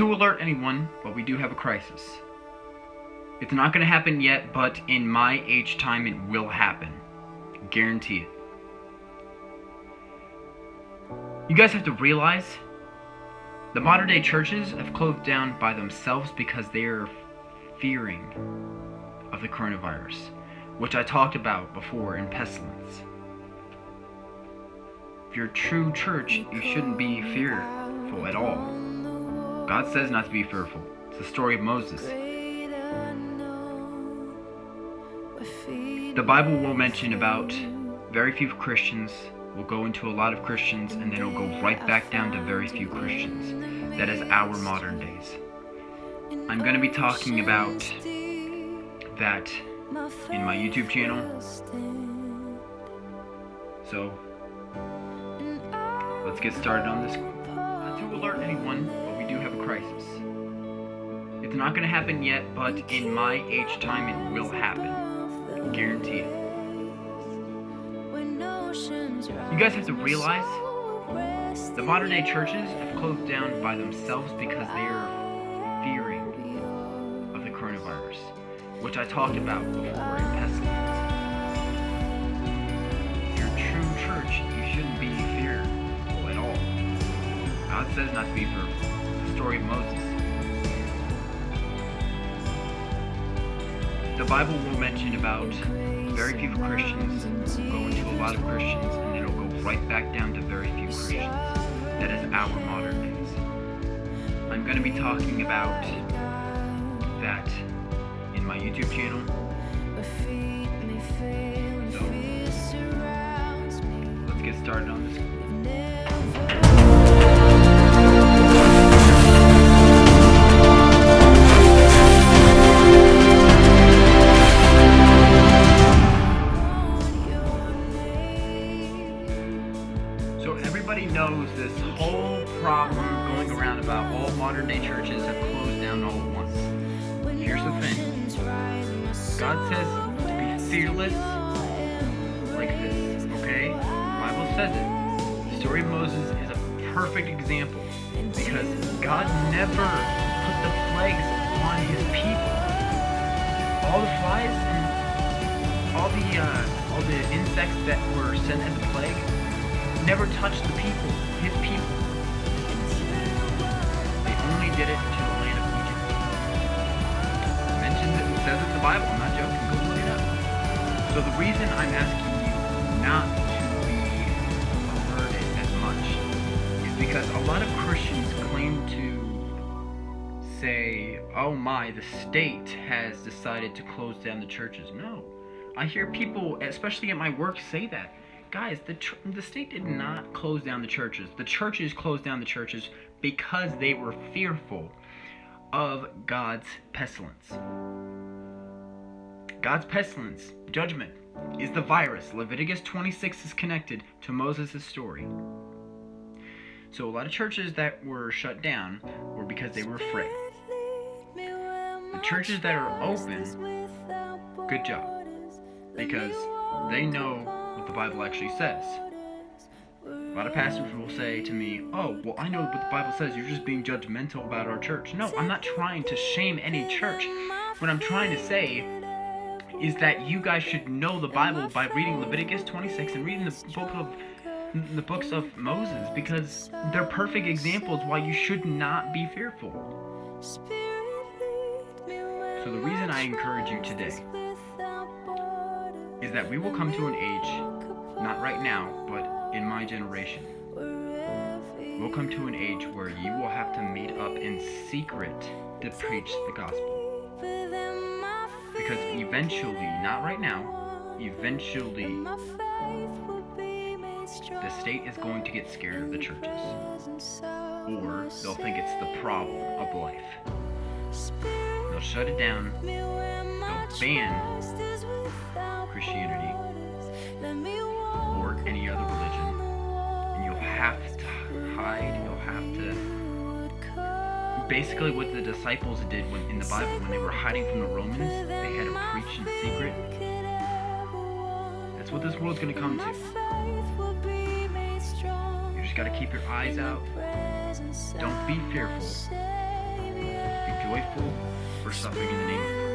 to alert anyone, but we do have a crisis. It's not going to happen yet, but in my age time it will happen. Guarantee it. You guys have to realize the modern day churches have closed down by themselves because they are fearing of the coronavirus, which I talked about before in pestilence. If you're a true church, you shouldn't be fearful at all. God says not to be fearful. It's the story of Moses. The Bible will mention about very few Christians will go into a lot of Christians, and then it'll go right back down to very few Christians. That is our modern days. I'm going to be talking about that in my YouTube channel. So, let's get started on this. Not to alert anyone, but we do have a crisis. It's not going to happen yet, but in my age time it will happen. Guarantee it. You guys have to realize the modern day churches have closed down by themselves because they are fearing of the coronavirus, which I talked about before in pestilence. If you're a true church, you shouldn't be fearful at all. God says not to be fearful. It's the story of Moses. The Bible will mention about very few Christians will go into a lot of Christians, and then it'll go right back down to very few Christians. That is our modern days. I'm going to be talking about that in my YouTube channel. So, let's get started on this. Everybody knows this whole problem going around about all modern day churches have closed down all at once. Here's the thing. God says to be fearless like this, okay? The Bible says it. The story of Moses is a perfect example because God never put the plagues on his people. All the flies and all the insects that were sent as a plague never touched the people, his people. They only did it to the land of Egypt. It mentions it and says it in the Bible. I'm not joking. Go look it up. So the reason I'm asking you not to be alerted as much is because a lot of Christians claim to say, oh my, the state has decided to close down the churches. No. I hear people, especially at my work, say that. Guys, the state did not close down the churches. The churches closed down the churches because they were fearful of God's pestilence. God's pestilence, judgment, is the virus. Leviticus 26 is connected to Moses' story. So a lot of churches that were shut down were because they were afraid. The churches that are open, good job, because they know what the Bible actually says. A lot of pastors will say to me, oh, well, I know what the Bible says, you're just being judgmental about our church. No, I'm not trying to shame any church. What I'm trying to say is that you guys should know the Bible by reading Leviticus 26 and reading the books of Moses, because they're perfect examples why you should not be fearful. So the reason I encourage you today is that we will come to an age, not right now, but in my generation, we'll come to an age where you will have to meet up in secret to preach the gospel. Because eventually, not right now, eventually, the state is going to get scared of the churches. Or they'll think it's the problem of life. They'll shut it down, they'll ban Christianity or any other religion, and you'll have to hide, you'll have to basically what the disciples did in the Bible when they were hiding from the Romans. They had to preach in secret. That's what this world's going to come to. You just got to keep your eyes out. Don't be fearful. joyful for suffering in the name of